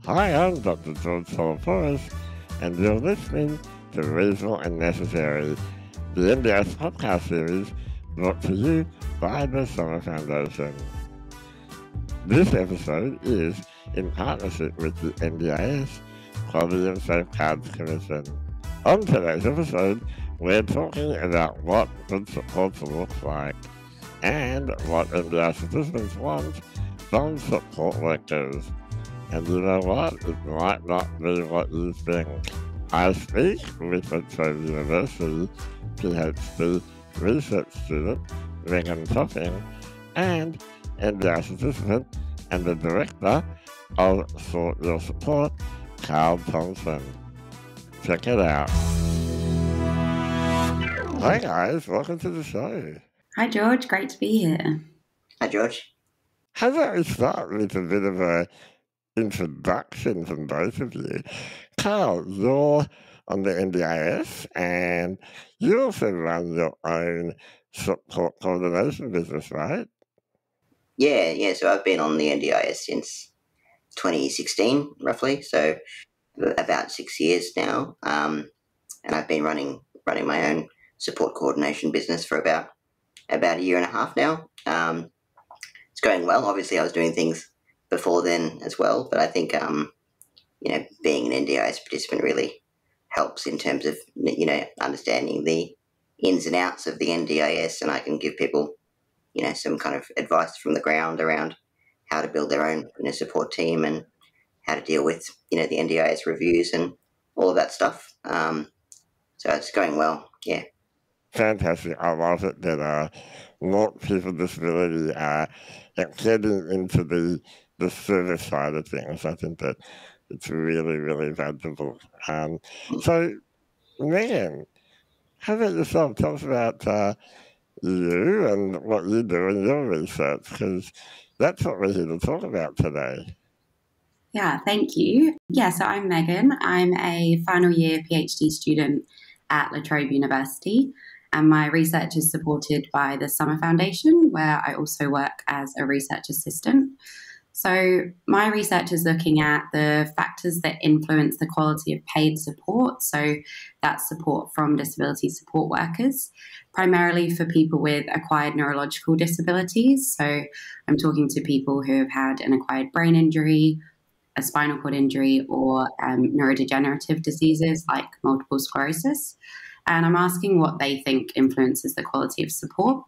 Hi, I'm Dr. George Soloporis, and you're listening to Reasonable and Necessary, the NDIS podcast series brought to you by the Summer Foundation. This episode is in partnership with the NDIS Quality and Safeguards Commission. On today's episode, we're talking about what good support looks like and what NDIS participants want from support workers. And you know what? It might not be what you think. I speak with Latrobe University PhD research student Megan Topping and NDIS participant and the director of Sort Your Support, Carl Thompson. Check it out. Hi guys, welcome to the show. Hi George, great to be here. Hi George. How about we start with a bit of a introduction from both of you. Carl, you're on the NDIS and you also run your own support coordination business, right? Yeah. So I've been on the NDIS since 2016, roughly. So about 6 years now. And I've been running my own support coordination business for about a year and a half now. It's going well. Obviously, I was doing things before then as well, but I think being an NDIS participant really helps in terms of understanding the ins and outs of the NDIS, and I can give people some kind of advice from the ground around how to build their own support team and how to deal with the NDIS reviews and all of that stuff. So it's going well. Yeah. Fantastic. I love it that more people with disability are getting into the service side of things. I think that it's really, really valuable. So, Megan, how about yourself? Tell us about you and what you do in your research, because that's what we're here to talk about today. Yeah, thank you. Yeah, so I'm Megan. I'm a final year PhD student at La Trobe University, and my research is supported by the Summer Foundation, where I also work as a research assistant. So my research is looking at the factors that influence the quality of paid support. So that's support from disability support workers, primarily for people with acquired neurological disabilities. So I'm talking to people who have had an acquired brain injury, a spinal cord injury, or neurodegenerative diseases like multiple sclerosis. And I'm asking what they think influences the quality of support.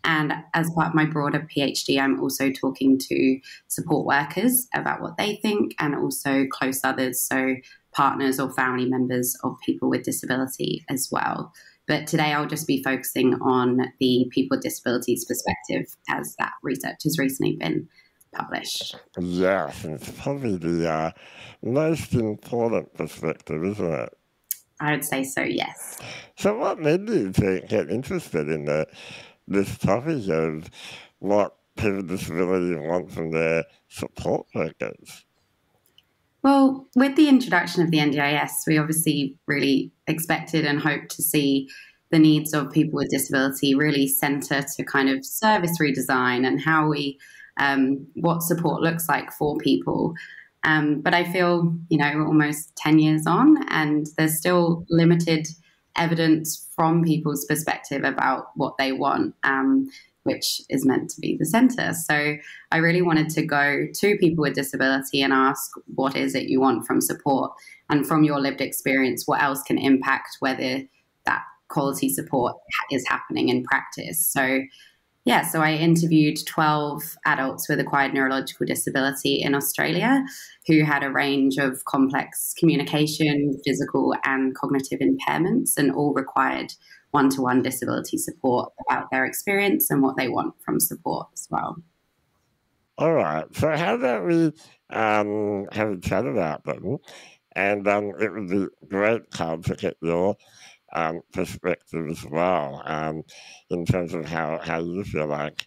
And as part of my broader PhD, I'm also talking to support workers about what they think, and also close others, so partners or family members of people with disability as well. But today I'll just be focusing on the people with disabilities perspective, as that research has recently been published. Yes, it's probably the most important perspective, isn't it? I would say so, yes. So what made you to get interested in this topic of what people with disability want from their support workers? Well, with the introduction of the NDIS, we obviously really expected and hoped to see the needs of people with disability really centre to kind of service redesign and how we, what support looks like for people. But I feel, almost 10 years on, and there's still limited evidence from people's perspective about what they want, which is meant to be the centre. So I really wanted to go to people with disability and ask, what is it you want from support? And from your lived experience, what else can impact whether that quality support is happening in practice? So I interviewed 12 adults with acquired neurological disability in Australia who had a range of complex communication, physical and cognitive impairments, and all required one-to-one disability support about their experience and what they want from support as well. All right. So how about we have a chat about them? And it would be great, Carl, to get your perspective as well, in terms of how you feel like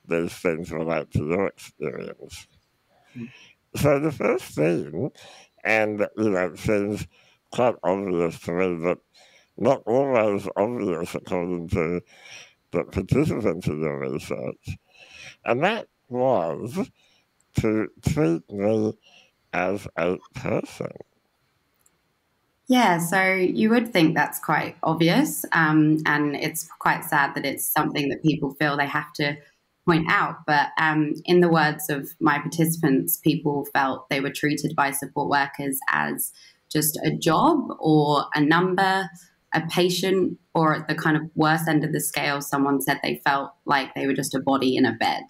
these things relate to your experience. So the first thing, and it seems quite obvious to me, but not always obvious according to the participants in your research, and that was to treat me as a person? Yeah, so you would think that's quite obvious, and it's quite sad that it's something that people feel they have to point out. But in the words of my participants, people felt they were treated by support workers as just a job or a number, a patient, or at the kind of worst end of the scale, someone said they felt like they were just a body in a bed.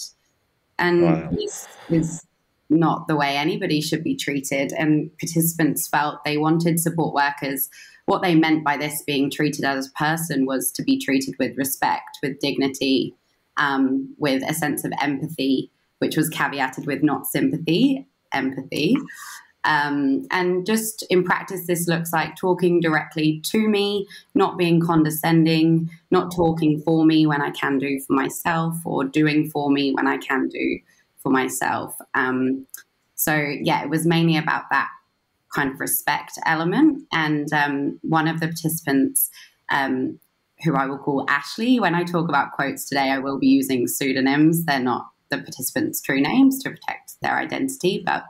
And Wow. this is not the way anybody should be treated. And participants felt they wanted support workers. What they meant by this being treated as a person was to be treated with respect, with dignity, with a sense of empathy, which was caveated with not sympathy, empathy. And just in practice, this looks like talking directly to me, not being condescending, not talking for me when I can do for myself, or doing for me when I can do for myself. So, yeah, it was mainly about that kind of respect element. And one of the participants, who I will call Ashley, when I talk about quotes today, I will be using pseudonyms. They're not the participants' true names to protect their identity, but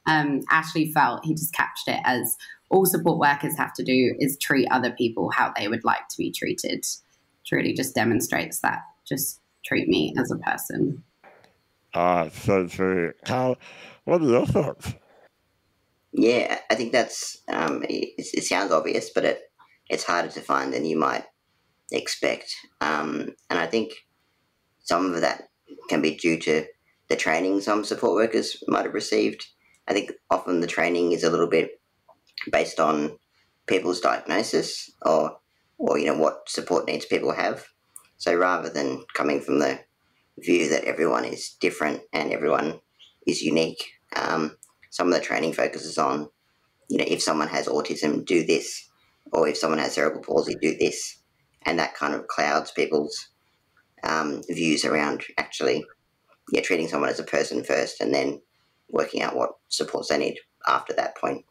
Ashley felt he just captured it as all support workers have to do is treat other people how they would like to be treated. It really just demonstrates that. Just treat me as a person. So true. Carl, what are your thoughts? Yeah, I think that's it sounds obvious, but it's harder to find than you might expect. And I think some of that can be due to the training some support workers might have received. I think often the training is a little bit based on people's diagnosis or what support needs people have. So rather than coming from the view that everyone is different and everyone is unique, some of the training focuses on, if someone has autism, do this, or if someone has cerebral palsy, do this, and that kind of clouds people's views around actually treating someone as a person first and then working out what supports they need after that point.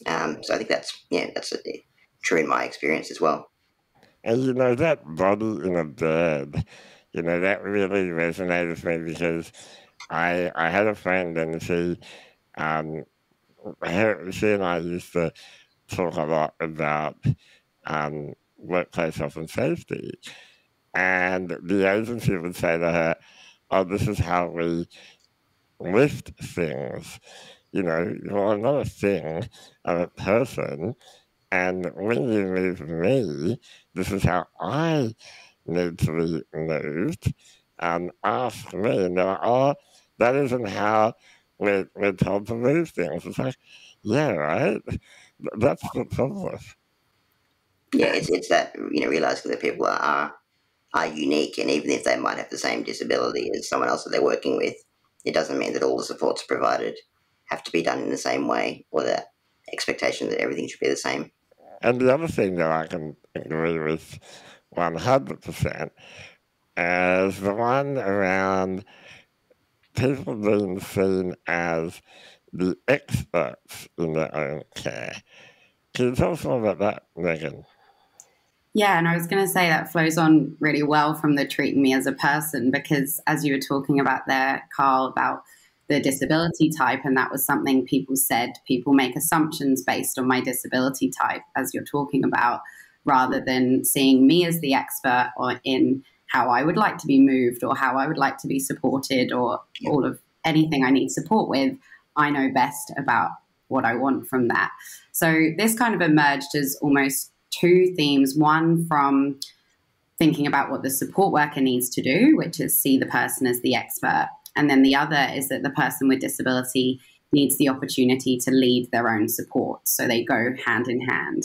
So I think that's true in my experience as well. And that body in a bed, that really resonated with me because I had a friend and she and I used to talk a lot about workplace health and safety. And the agency would say to her, oh, this is how we lift things. Well, I'm not a thing, I'm a person. And when you move me, this is how I need to be moved. Ask me. And they're like, oh, that isn't how we're told to move things. It's like, yeah, right? That's the problem. Yeah, it's that realizing that people are unique, and even if they might have the same disability as someone else that they're working with, it doesn't mean that all the supports provided have to be done in the same way, or the expectation that everything should be the same. And the other thing that I can agree with 100% is the one around people being seen as the experts in their own care. Can you tell us more about that, Megan? Yeah, and I was going to say that flows on really well from the treating me as a person, because as you were talking about there, Carl, about the disability type, and that was something people said, people make assumptions based on my disability type, as you're talking about, rather than seeing me as the expert or in how I would like to be moved or how I would like to be supported or all of anything I need support with. I know best about what I want from that. So this kind of emerged as almost two themes, one from thinking about what the support worker needs to do, which is see the person as the expert. And then the other is that the person with disability needs the opportunity to lead their own support. So they go hand in hand.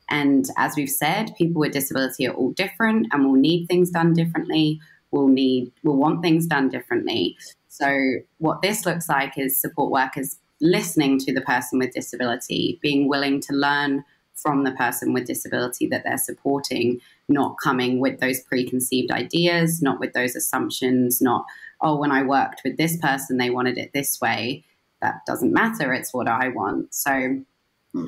And as we've said, people with disability are all different and will need things done differently, will want things done differently. So what this looks like is support workers listening to the person with disability, being willing to learn from the person with disability that they're supporting, not coming with those preconceived ideas, not with those assumptions, not, oh, when I worked with this person, they wanted it this way. That doesn't matter. It's what I want. So,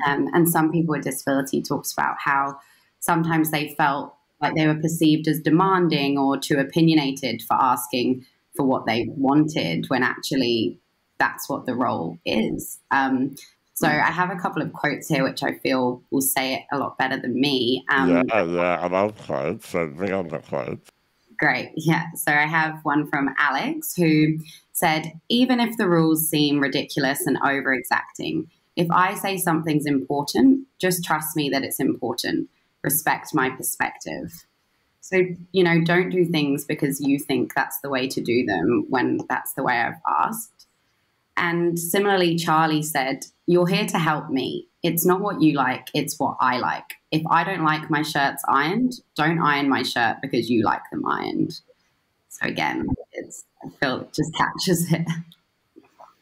and some people with disability talks about how sometimes they felt like they were perceived as demanding or too opinionated for asking for what they wanted, when actually that's what the role is. So I have a couple of quotes here, which I feel will say it a lot better than me. Yeah, I love quotes, so bring on the quotes. Great. Yeah. So I have one from Alex who said, even if the rules seem ridiculous and over exacting, if I say something's important, just trust me that it's important. Respect my perspective. So, don't do things because you think that's the way to do them when that's the way I've asked. And similarly, Charlie said, you're here to help me. It's not what you like, it's what I like. If I don't like my shirts ironed, don't iron my shirt because you like them ironed. So again, I feel it just captures it.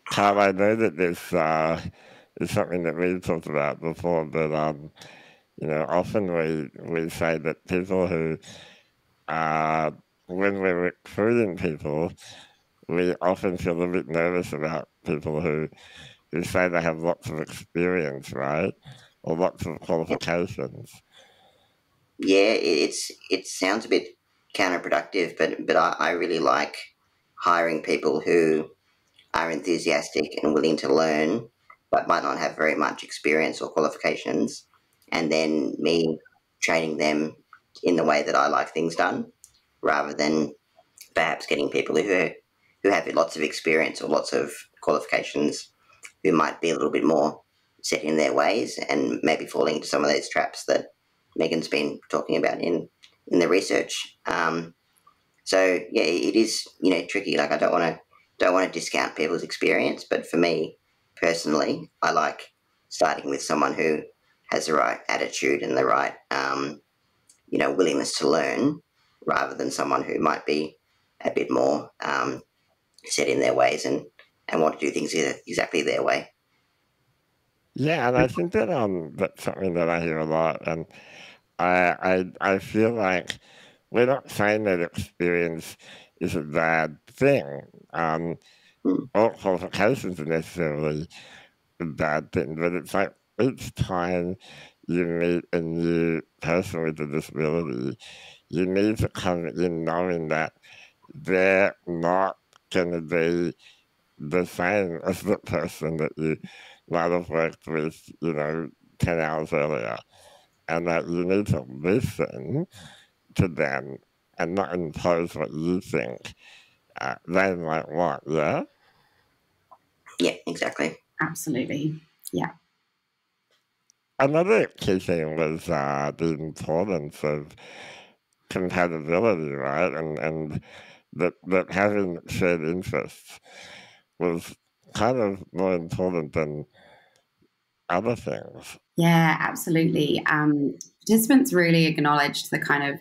Carl, I know that this is something that we've talked about before, but often we say that people who, when we're recruiting people, we often feel a bit nervous about people who say they have lots of experience, right? Or lots of qualifications. Yeah, it sounds a bit counterproductive, but I really like hiring people who are enthusiastic and willing to learn, but might not have very much experience or qualifications, and then me training them in the way that I like things done, rather than perhaps getting people who have lots of experience or lots of qualifications who might be a little bit more set in their ways and maybe falling into some of those traps that Megan's been talking about in the research. So yeah, it is tricky. Like I don't want to discount people's experience, but for me personally, I like starting with someone who has the right attitude and the right willingness to learn, rather than someone who might be a bit more set in their ways and want to do things exactly their way. Yeah, and I think that that's something that I hear a lot, and I feel like we're not saying that experience is a bad thing. All qualifications are necessarily a bad thing, but it's like each time you meet a new person with a disability, you need to come in knowing that they're not going to be the same as the person that you might have worked with, 10 hours earlier. And that you need to listen to them and not impose what you think they might want, yeah? Yeah, exactly. Absolutely. Yeah. Another key thing was the importance of compatibility, right? And that having shared interests was kind of more important than other things. Yeah, absolutely. Participants really acknowledged the kind of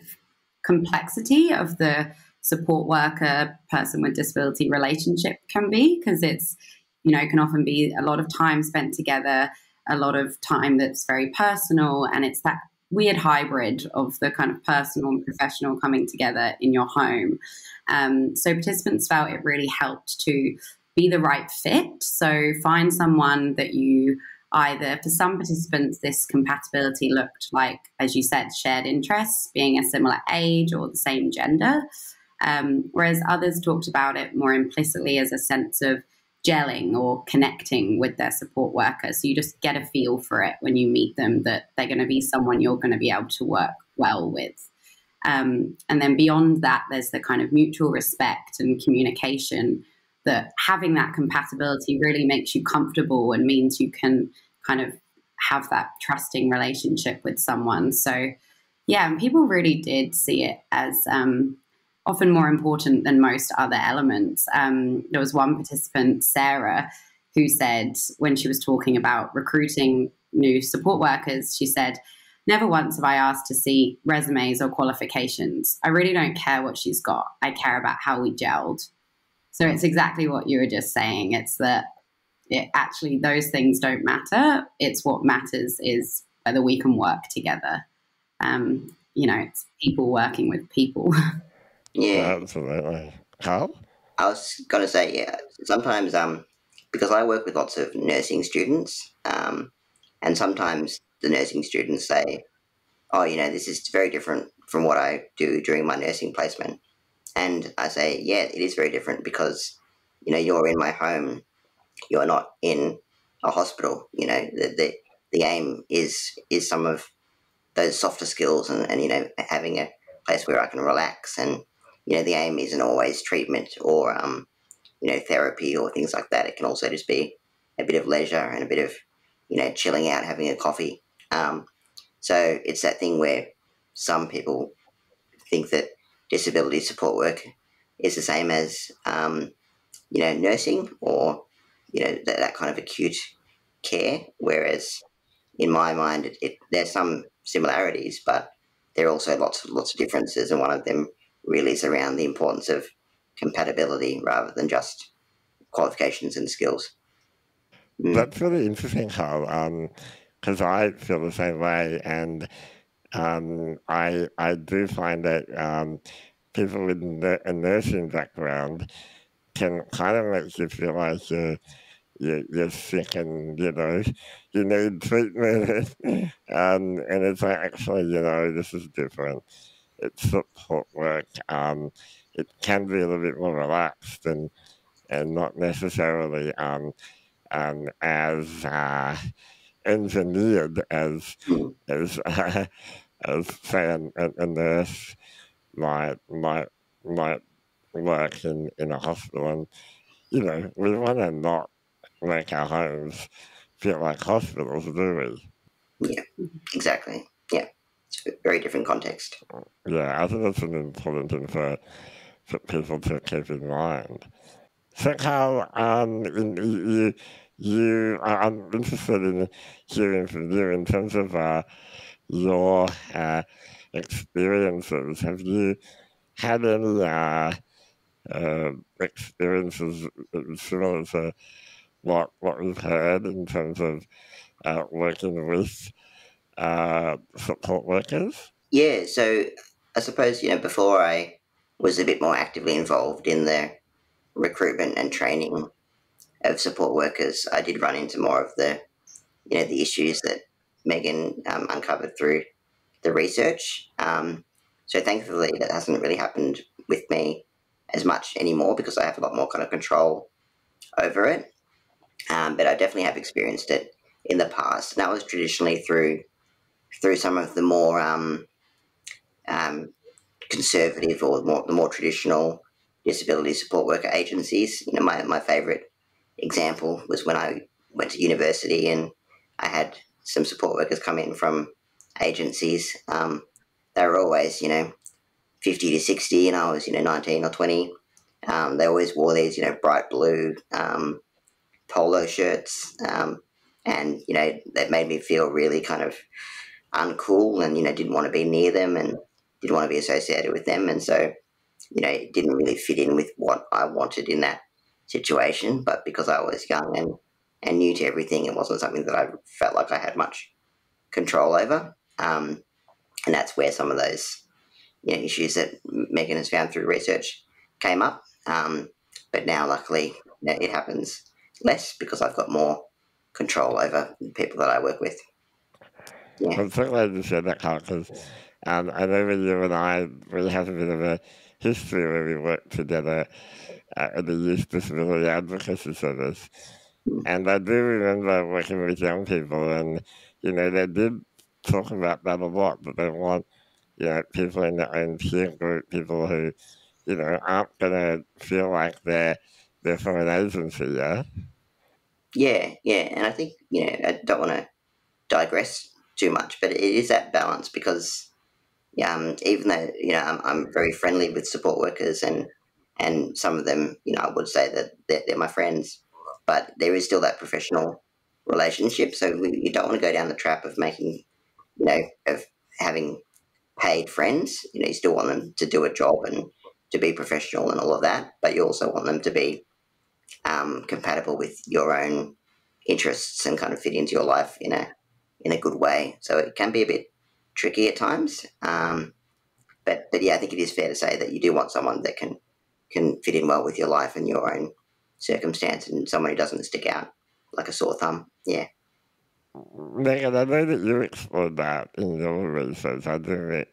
complexity of the support worker person with disability relationship can be, because it's, can often be a lot of time spent together, a lot of time that's very personal, and it's that weird hybrid of the kind of personal and professional coming together in your home. So participants felt it really helped to be the right fit. So find someone that you either, for some participants, this compatibility looked like, as you said, shared interests, being a similar age or the same gender, whereas others talked about it more implicitly as a sense of gelling or connecting with their support worker. So you just get a feel for it when you meet them, that they're going to be someone you're going to be able to work well with. And then beyond that, there's the kind of mutual respect and communication, that having that compatibility really makes you comfortable and means you can kind of have that trusting relationship with someone. So, yeah, and people really did see it as often more important than most other elements. There was one participant, Sarah, who said when she was talking about recruiting new support workers, she said, "Never once have I asked to see resumes or qualifications. I really don't care what she's got. I care about how we gelled." So it's exactly what you were just saying. It's that actually those things don't matter. It's what matters is whether we can work together. It's people working with people. Yeah, Absolutely. Carl? I was going to say, yeah, sometimes because I work with lots of nursing students, and sometimes the nursing students say, "Oh, this is very different from what I do during my nursing placement." And I say, yeah, it is very different because, you're in my home you're not in a hospital. The aim is some of those softer skills, and having a place where I can relax, and the aim isn't always treatment or therapy or things like that. It can also just be a bit of leisure and a bit of chilling out, having a coffee. So it's that thing where some people think that disability support work is the same as nursing or that kind of acute care, whereas in my mind there's some similarities, but there are also lots of differences, and one of them really is around the importance of compatibility rather than just qualifications and skills. That's really interesting, Carl, because I feel the same way, and I do find that people with a nursing background can kind of make you feel like you're sick and, you need treatment. And it's like, actually, this is different. It's support work. It can be a little bit more relaxed and not necessarily as engineered as as say a nurse might work in a hospital. And we want to not make our homes feel like hospitals, do we? Yeah, exactly. Yeah, it's a very different context. Yeah, I think that's an important thing for people to keep in mind. So, Carl, I'm interested in hearing from you in terms of your experiences. Have you had any experiences similar to what we've heard in terms of working with support workers? Yeah, so I suppose before I was a bit more actively involved in the recruitment and training of support workers, I did run into more of the issues that Megan uncovered through the research. So thankfully, that hasn't really happened with me as much anymore because I have a lot more kind of control over it. But I definitely have experienced it in the past, and that was traditionally through some of the more um, conservative or the more traditional disability support worker agencies. My favourite example was when I went to university and I had some support workers come in from agencies. They were always, 50 to 60, and I was, 19 or 20. They always wore these, bright blue polo shirts. And, that made me feel really kind of uncool and, didn't want to be near them and didn't want to be associated with them. And so, it didn't really fit in with what I wanted in that situation. But because I was young and new to everything, it wasn't something that I felt like I had much control over. And that's where some of those issues that Megan has found through research came up. But now, luckily, it happens less because I've got more control over the people that I work with. Yeah. I'm so glad you said that, Carl, because I know that you and I, we have a bit of a history where we worked together at the Youth Disability Advocacy Service. And I do remember working with young people, and, they did talk about that a lot, that they want, people in their own peer group, people who, aren't going to feel like they're from an agency, yeah? Yeah. And I think, I don't want to digress too much, but it is that balance because even though, I'm very friendly with support workers and some of them, I would say that they're my friends, but there is still that professional relationship. So you don't want to go down the trap of making, of having paid friends. You still want them to do a job and to be professional and all of that, but you also want them to be compatible with your own interests and kind of fit into your life in a good way. So it can be a bit tricky at times. But yeah, I think it is fair to say that you do want someone that can fit in well with your life and your own circumstance, and someone who doesn't stick out like a sore thumb. Yeah. Megan, I know that you explored that in your research. I do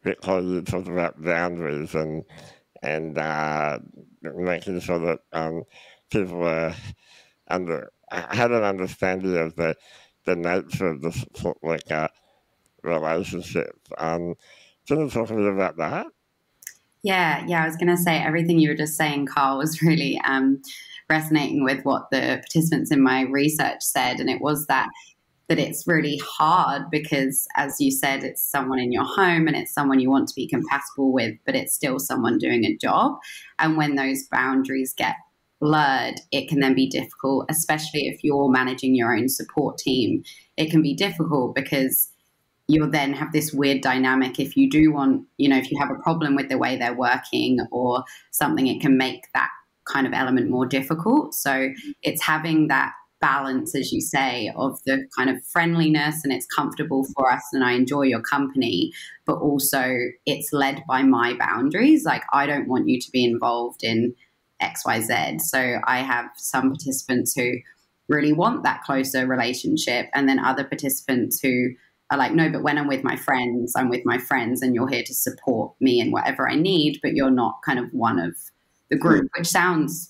recall you talked about boundaries and making sure that people are had an understanding of the nature of the support worker relationship. Can you talk a bit about that? Yeah, I was going to say everything you were just saying, Carl, was really resonating with what the participants in my research said, and it was that it's really hard because, as you said, it's someone in your home and it's someone you want to be compatible with, but it's still someone doing a job. And when those boundaries get blurred, it can then be difficult, especially if you're managing your own support team. It can be difficult because you'll then have this weird dynamic. If you do want, if you have a problem with the way they're working or something, it can make that kind of element more difficult. So it's having that balance, as you say, of the kind of friendliness and it's comfortable for us and I enjoy your company, but also it's led by my boundaries. Like, I don't want you to be involved in XYZ. So I have some participants who really want that closer relationship, and then other participants who are like, no, but when I'm with my friends, I'm with my friends and you're here to support me in whatever I need, but you're not kind of one of the group, which sounds,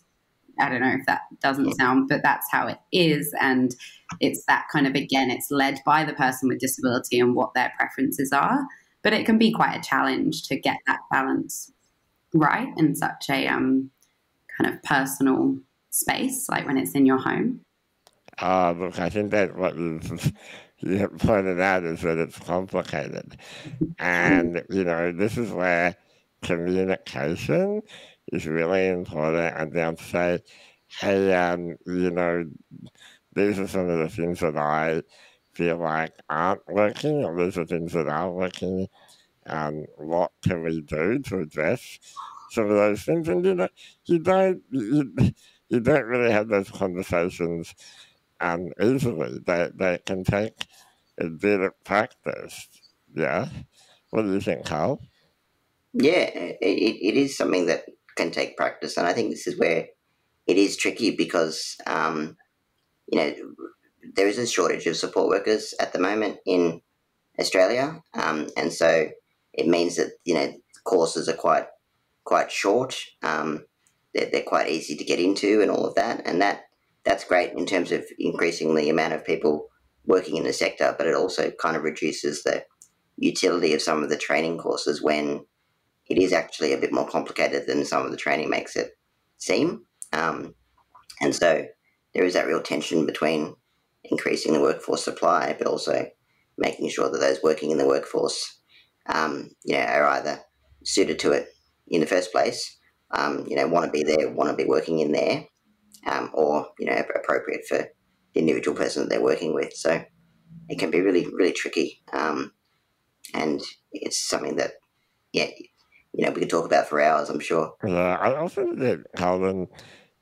I don't know if that doesn't sound, but that's how it is. And it's that kind of, again, it's led by the person with disability and what their preferences are. But it can be quite a challenge to get that balance right in such a kind of personal space, like when it's in your home. Look, I think that what you pointed out is that it's complicated. And, this is where communication is really important. And they'll say, hey, these are some of the things that I feel like aren't working, or these are things that are working. What can we do to address some of those things? And, you don't really have those conversations easily. They can take a bit of practice. Yeah. What do you think, Carl? Yeah, it is something that can take practice, and I think this is where it is tricky because there is a shortage of support workers at the moment in Australia, and so it means that courses are quite short. They're quite easy to get into, and all of that, and that's great in terms of increasing the amount of people working in the sector. But it also kind of reduces the utility of some of the training courses when it is actually a bit more complicated than some of the training makes it seem. And so there is that real tension between increasing the workforce supply, but also making sure that those working in the workforce, are either suited to it in the first place, want to be there, want to be working in there, or appropriate for the individual person that they're working with. So it can be really, really tricky, and it's something that, we could talk about for hours, I'm sure. Yeah, I also think that, Colin,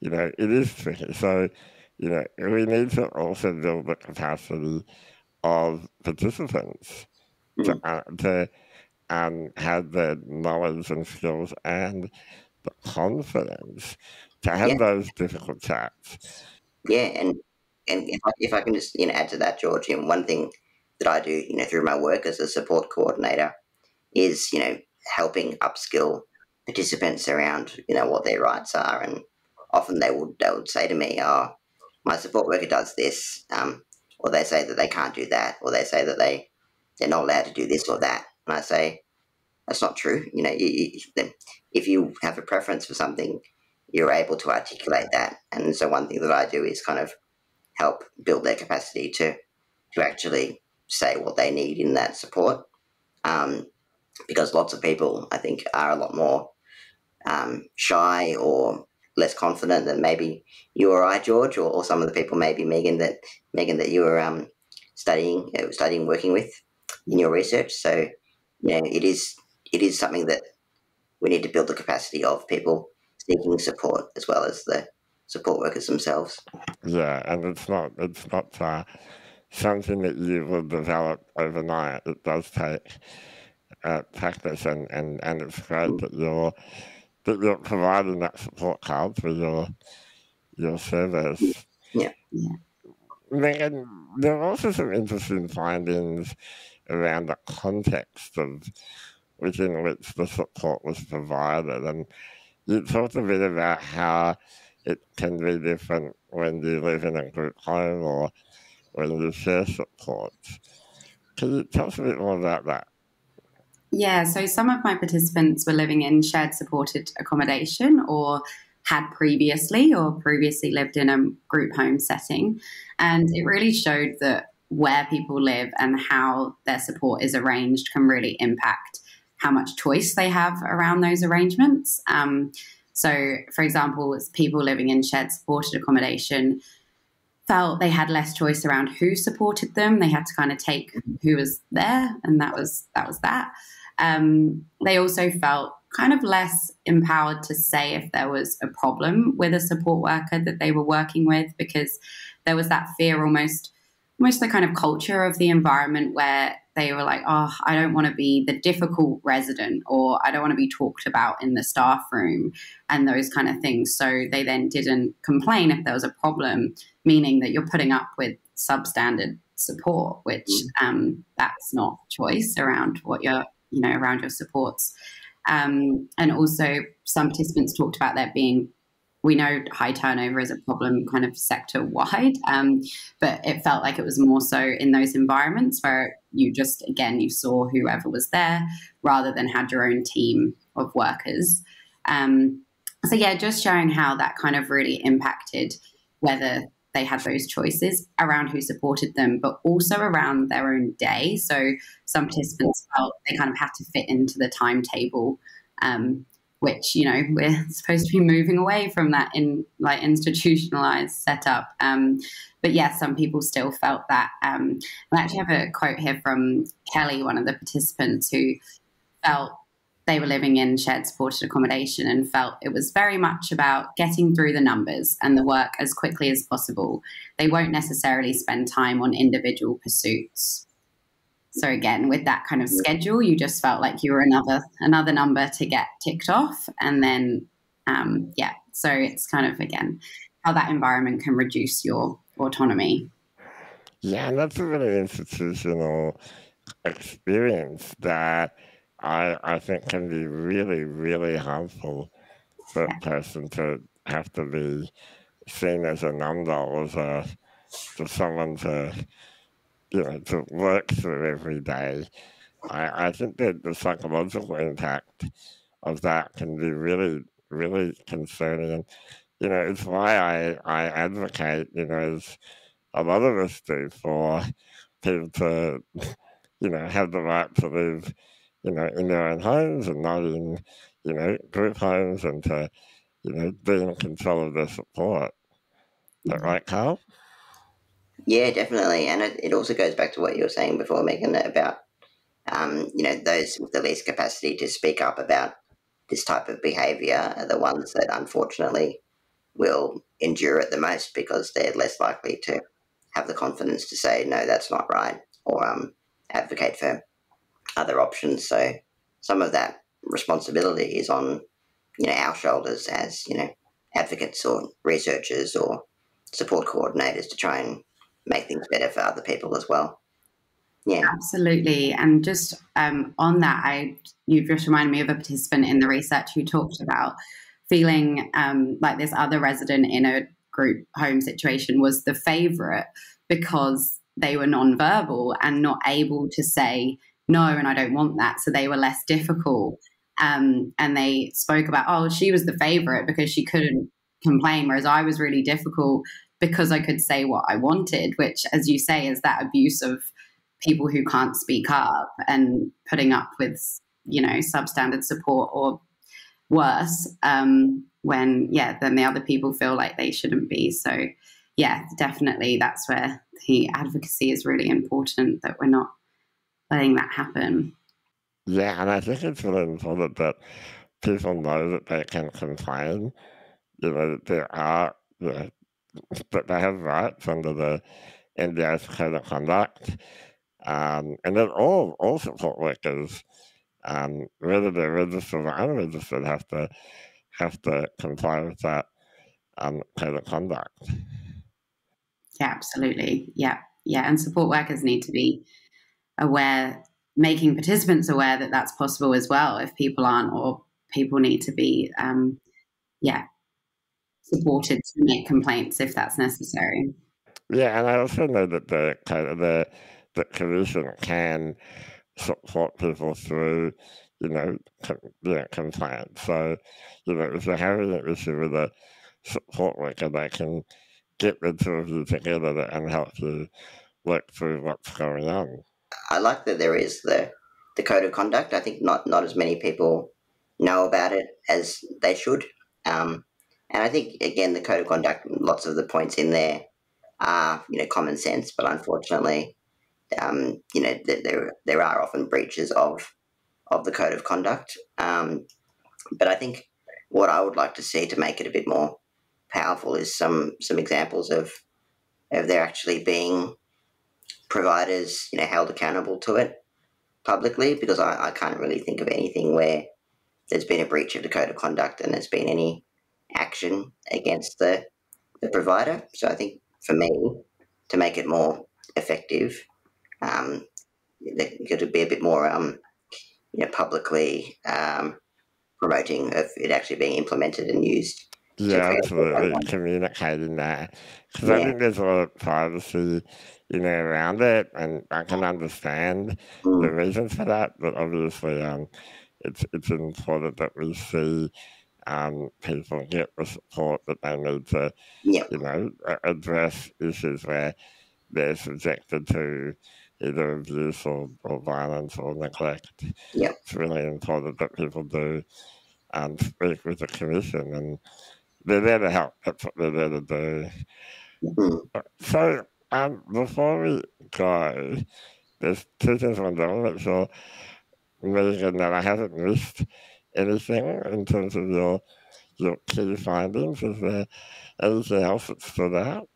it is tricky. So, we need to also build the capacity of participants to, have the knowledge and skills and the confidence to Yeah, have those difficult chats. yeah, and if I can just add to that, George, one thing that I do through my work as a support coordinator is helping upskill participants around what their rights are, and often they would say to me, "Oh, my support worker does this," or they say that they can't do that, or they say that they're not allowed to do this or that, and I say that's not true. If you have a preference for something, you're able to articulate that, and so one thing that I do is kind of help build their capacity to actually say what they need in that support. Because lots of people, I think, are a lot more shy or less confident than maybe you or I, George, or some of the people, maybe Megan, that you were studying, working with in your research. So, it is something that we need to build the capacity of people seeking support as well as the support workers themselves. Yeah, and it's not something that you will develop overnight. It does take practice, and it's great that you're providing that support card for your service. Yeah. Megan, there are also some interesting findings around the context of within which the support was provided, and you talked a bit about how it can be different when you live in a group home or when you share supports. Can you tell us a bit more about that? Yeah, so some of my participants were living in shared supported accommodation or had previously lived in a group home setting. And it really showed that where people live and how their support is arranged can really impact how much choice they have around those arrangements. So, for example, people living in shared supported accommodation felt they had less choice around who supported them. They had to kind of take who was there, and that was that. They also felt kind of less empowered to say if there was a problem with a support worker that they were working with, because there was that fear, almost the kind of culture of the environment where they were like, oh, I don't want to be the difficult resident, or I don't want to be talked about in the staff room, and those kind of things. So they then didn't complain if there was a problem, meaning that you're putting up with substandard support, which that's not choice around what you're, around your supports. And also some participants talked about there being, we know high turnover is a problem kind of sector wide, but it felt like it was more so in those environments where you just, again, you saw whoever was there rather than had your own team of workers. So yeah, just showing how that kind of really impacted whether they had those choices around who supported them, but also around their own day. So some participants felt they kind of had to fit into the timetable, which, we're supposed to be moving away from that in like institutionalized setup. But yeah, some people still felt that. I actually have a quote here from Kelly, one of the participants, who felt they were living in shared supported accommodation and felt it was very much about getting through the numbers and the work as quickly as possible. They won't necessarily spend time on individual pursuits. So again, with that kind of schedule, you just felt like you were another number to get ticked off. And then, so it's kind of, again, how that environment can reduce your autonomy. Yeah, and that's a really institutional experience that I think can be really, really harmful for a person to have to be seen as a number or to someone to work through every day. I think that the psychological impact of that can be really, really concerning. And, it's why I advocate, as a lot of us do, for people to, have the right to live, in their own homes and not in, group homes, and to, be in control of their support. Is that right, Carl? Yeah, definitely. And it also goes back to what you were saying before, Megan, about, those with the least capacity to speak up about this type of behaviour are the ones that unfortunately will endure it the most, because they're less likely to have the confidence to say, no, that's not right, or advocate for other options. So some of that responsibility is on, our shoulders as, advocates or researchers or support coordinators to try and make things better for other people as well. Yeah, absolutely. And just on that, you've just reminded me of a participant in the research who talked about feeling like this other resident in a group home situation was the favourite because they were non-verbal and not able to say no, and I don't want that. So they were less difficult. And they spoke about, oh, she was the favourite because she couldn't complain, whereas I was really difficult because I could say what I wanted, which, as you say, is that abuse of people who can't speak up and putting up with, substandard support or worse, when then the other people feel like they shouldn't be. So yeah, definitely that's where the advocacy is really important, that we're not letting that happen. Yeah, and I think it's really important that people know that they can complain, that there are, that they have rights under the NDIS Code of Conduct, and that all support workers, whether they're registered or unregistered, have to comply with that code of conduct. Yeah, absolutely. Yeah. And support workers need to be aware, making participants aware that that's possible as well if people aren't, or people need to be, supported to make complaints if that's necessary. Yeah, and I also know that the commission can support people through, compliance. So, if you're having an issue with a support worker, they can get the two of you together and help you work through what's going on. I like that there is the code of conduct. I think not as many people know about it as they should. And I think, again, the code of conduct, lots of the points in there are, common sense, but unfortunately, there are often breaches of the code of conduct. But I think what I would like to see to make it a bit more powerful is some examples of there actually being providers, held accountable to it publicly, because I can't really think of anything where there's been a breach of the code of conduct and there's been any action against the provider. So I think for me, to make it more effective, there could be a bit more publicly promoting of it actually being implemented and used. Yeah, absolutely. Communicating that. Because I think there's a lot of privacy, around it, and I can understand the reasons for that, but obviously it's important that we see people get the support that they need to, address issues where they're subjected to either abuse or violence or neglect. Yeah. It's really important that people do speak with the commission, and they're there to help. That's what they're there to do. So, before we go, there's two things I want to make sure, Megan, that I haven't missed anything in terms of your key findings. Is there anything else that stood out?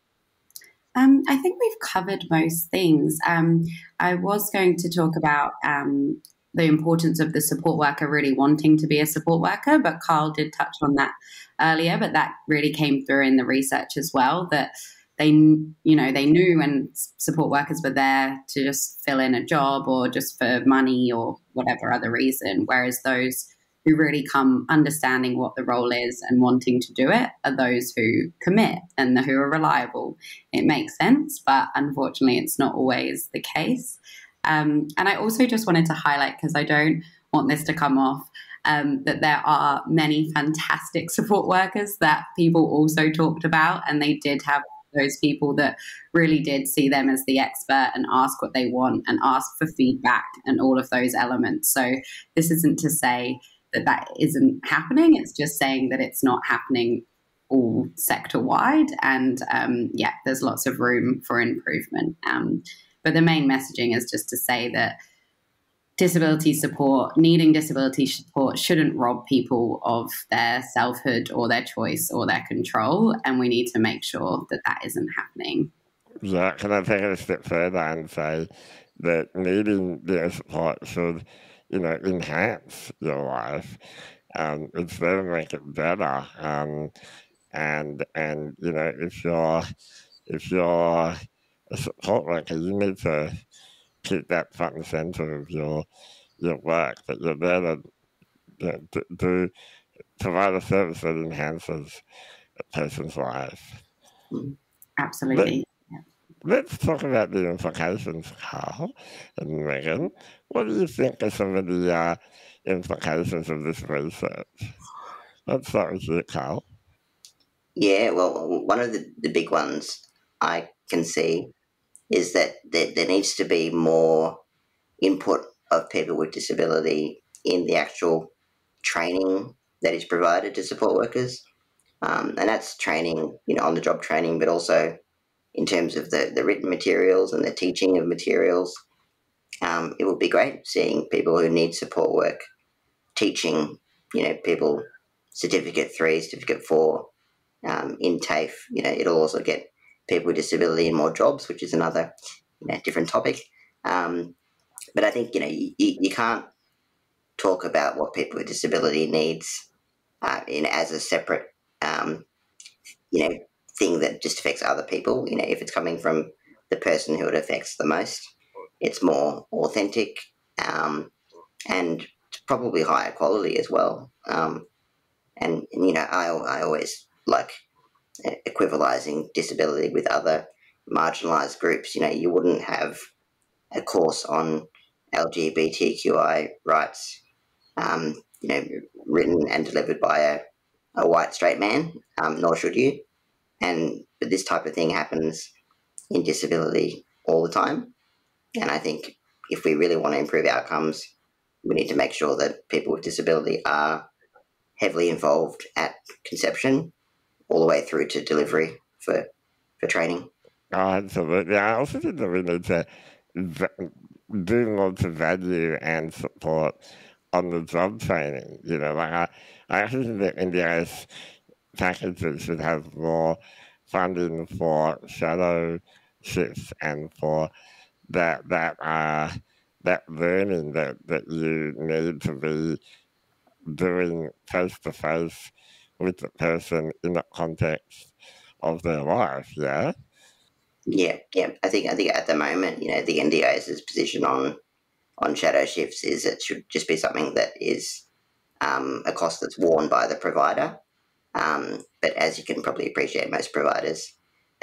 I think we've covered most things. I was going to talk about the importance of the support worker really wanting to be a support worker, but Carl did touch on that earlier, but that really came through in the research as well, that they knew when support workers were there to just fill in a job or just for money or whatever other reason, whereas those who really come understanding what the role is and wanting to do it are those who commit and who are reliable. It makes sense, but unfortunately it's not always the case. And I also just wanted to highlight, because I don't want this to come off, that there are many fantastic support workers that people also talked about, and they did have those people that really did see them as the expert and ask what they want and ask for feedback and all of those elements. So this isn't to say that isn't happening. It's just saying that it's not happening all sector wide. And there's lots of room for improvement. But the main messaging is just to say that needing disability support shouldn't rob people of their selfhood or their choice or their control. And we need to make sure that that isn't happening. Yeah, can I take it a step further and say that needing the support should, enhance your life, instead of make it better. And if you're a support worker, you need to keep that front and center of your work, that you're there to provide a service that enhances a person's life. Absolutely. Let's talk about the implications, Carl and Megan. What do you think are some of the implications of this research? Let's start with you, Carl. Yeah, well, one of the big ones I can see is that there needs to be more input of people with disability in the actual training that is provided to support workers. And that's training, on-the-job training, but also in terms of the written materials and the teaching of materials. It would be great seeing people who need support work teaching, people Certificate 3, Certificate 4 in TAFE. It'll also get people with disability in more jobs, which is another different topic. But I think, you can't talk about what people with disability needs as a separate, thing that just affects other people. If it's coming from the person who it affects the most, it's more authentic and probably higher quality as well. And I always like equivalizing disability with other marginalised groups. You wouldn't have a course on LGBTQI rights, written and delivered by a white straight man, nor should you. But this type of thing happens in disability all the time. And I think if we really want to improve outcomes, we need to make sure that people with disability are heavily involved at conception all the way through to delivery for training. Oh, absolutely. I also think that we need to do more to value and support on the job training. I actually think that NDIS packages should have more funding for shadow shifts and for that learning that you need to be doing face to face with the person in the context of their life. Yeah. Yeah. I think at the moment, the NDIS's position on shadow shifts is it should just be something that is a cost that's worn by the provider. But as you can probably appreciate, most providers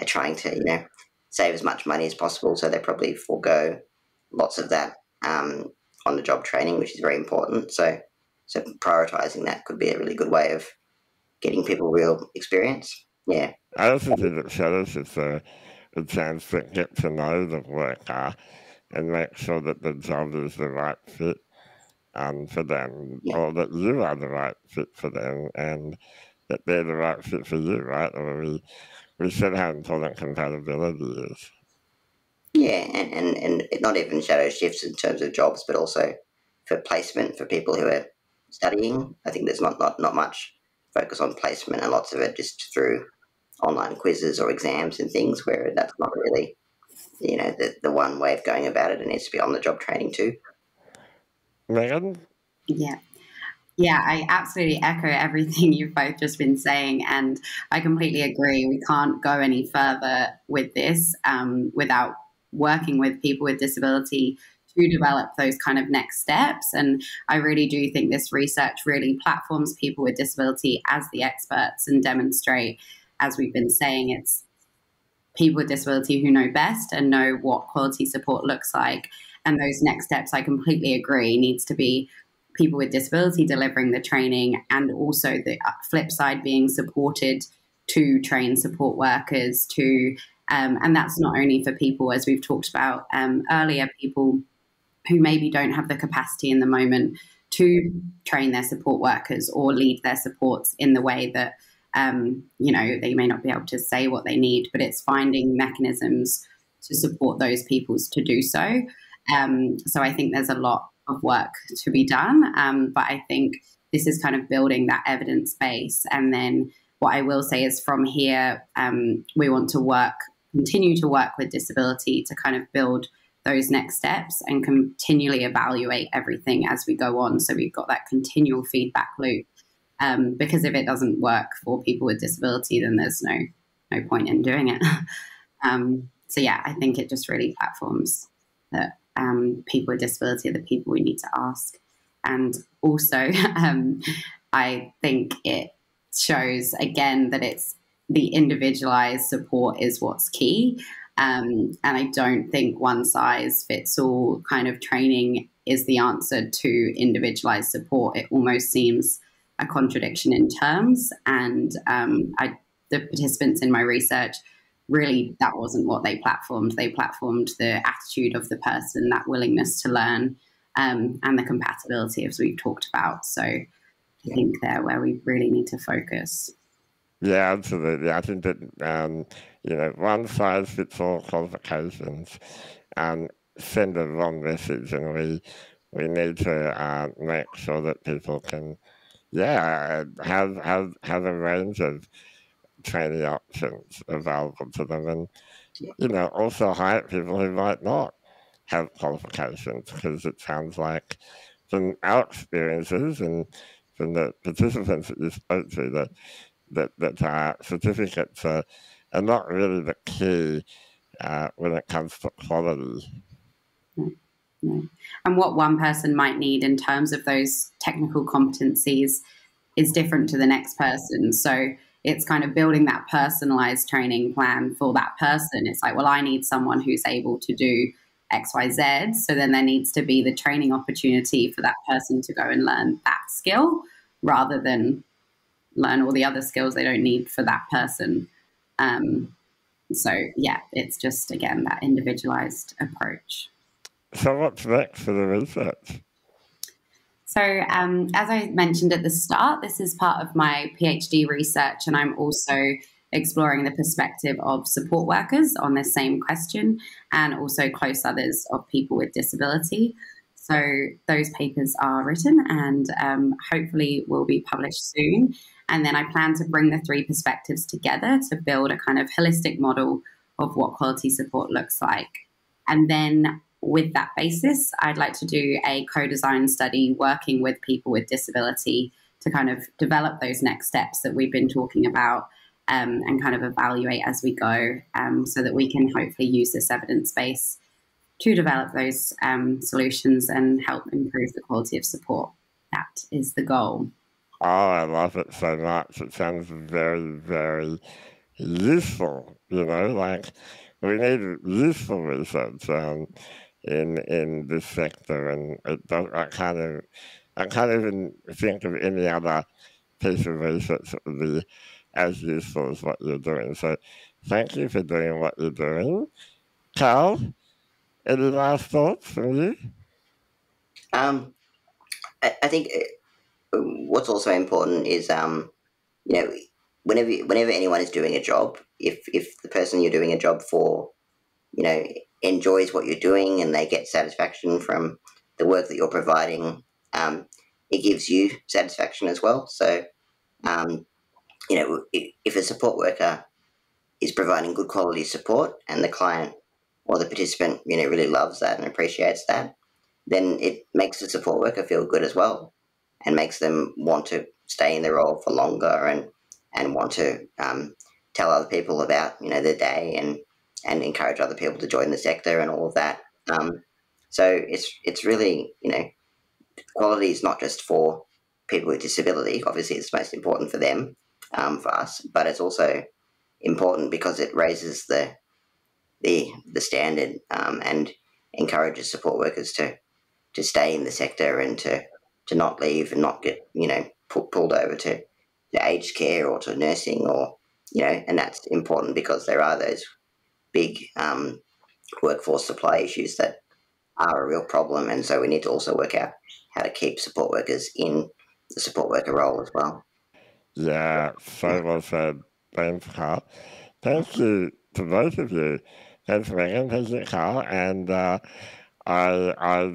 are trying to, save as much money as possible, so they probably forego lots of that on the job training, which is very important. So prioritising that could be a really good way of getting people real experience. Yeah. I also think that shadow shifts are a chance to get to know the worker and make sure that the job is the right fit for them, Yeah. or that you are the right fit for them, and that they're the right fit for you, right? Or we said how important compatibility is. Yeah, and not even shadow shifts in terms of jobs, but also for placement for people who are studying. I think there's not much focus on placement, and lots of it just through online quizzes or exams and things where that's not really, the one way of going about it. It needs to be on the job training too. Megan? Yeah. Yeah, I absolutely echo everything you've both just been saying, and I completely agree. We can't go any further with this without working with people with disability to develop those kind of next steps. And I really do think this research really platforms people with disability as the experts and demonstrate, as we've been saying, it's people with disability who know best and know what quality support looks like. And those next steps, I completely agree, needs to be people with disability delivering the training, and also the flip side being supported to train support workers to, and that's not only for people, as we've talked about earlier, people who maybe don't have the capacity in the moment to train their support workers or lead their supports in the way that, they may not be able to say what they need, but it's finding mechanisms to support those people to do so. So I think there's a lot of work to be done, but I think this is kind of building that evidence base. And then what I will say is from here, we want to continue to work with disability to kind of build those next steps and continually evaluate everything as we go on. So we've got that continual feedback loop, because if it doesn't work for people with disability, then there's no point in doing it. So yeah, I think it just really platforms that people with disability are the people we need to ask. And also, I think it shows again that it's the individualized support is what's key. And I don't think one size fits all kind of training is the answer to individualized support. It almost seems a contradiction in terms. And the participants in my research, really, that wasn't what they platformed. They platformed the attitude of the person, that willingness to learn, and the compatibility, as we've talked about. So I think they're where we really need to focus. Yeah, absolutely. I think that, one size fits all qualifications send a wrong message, and we need to make sure that people can, have a range of training options available to them, and also hire people who might not have qualifications, because it sounds like from our experiences and from the participants that you spoke to that certificates are not really the key when it comes to quality. No. And what one person might need in terms of those technical competencies is different to the next person. So it's kind of building that personalized training plan for that person. It's like, well, I need someone who's able to do XYZ. So then there needs to be the training opportunity for that person to go and learn that skill rather than learn all the other skills they don't need for that person. So yeah, it's just, again, that individualized approach. So what's next for the research? So as I mentioned at the start, this is part of my PhD research, and I'm also exploring the perspective of support workers on this same question, and also close others of people with disability. So those papers are written and hopefully will be published soon. And then I plan to bring the three perspectives together to build a kind of holistic model of what quality support looks like. And then with that basis, I'd like to do a co-design study working with people with disability to kind of develop those next steps that we've been talking about, and kind of evaluate as we go, so that we can hopefully use this evidence base to develop those solutions and help improve the quality of support. That is the goal. Oh, I love it so much. It sounds very, very useful, like we need useful research in this sector, and I can't even think of any other piece of research that would be as useful as what you're doing. So thank you for doing what you're doing. Carl, any last thoughts from you? I think what's also important is, whenever anyone is doing a job, if the person you're doing a job for, enjoys what you're doing and they get satisfaction from the work that you're providing, it gives you satisfaction as well. So, if a support worker is providing good quality support and the client or the participant, really loves that and appreciates that, then it makes the support worker feel good as well and makes them want to stay in the role for longer and want to tell other people about, their day and encourage other people to join the sector and all of that. So it's really, quality is not just for people with disability. Obviously, it's most important for them, for us, but it's also important because it raises the standard and encourages support workers to stay in the sector and to not leave and not get pulled over to aged care or to nursing, or and that's important because there are those big workforce supply issues that are a real problem, and so we need to also work out how to keep support workers in the support worker role as well. Yeah, so well said. Thanks, Carl. Thank you to both of you. Thanks, Megan. Thank you, Carl. And I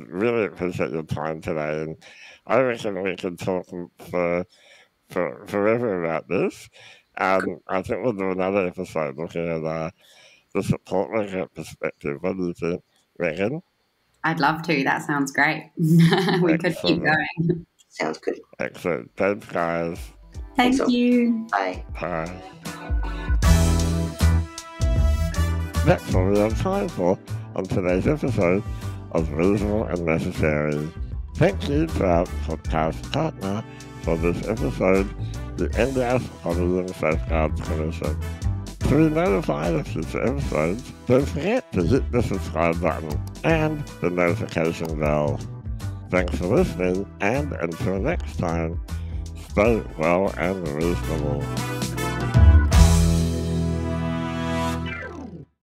really appreciate your time today. And I reckon we could talk for forever about this. I think we'll do another episode looking at the support worker perspective. What do you think, Megan? I'd love to. That sounds great. We could keep going. Sounds good. Excellent. Thanks, guys. Thank you. Bye. Bye. That's all we have time for on today's episode of Reasonable and Necessary. Thank you to our podcast partner for this episode, the NDIS Quality and Safeguards Commission. To be notified of future episodes, don't forget to hit the subscribe button and the notification bell. Thanks for listening, and until next time, stay well and reasonable.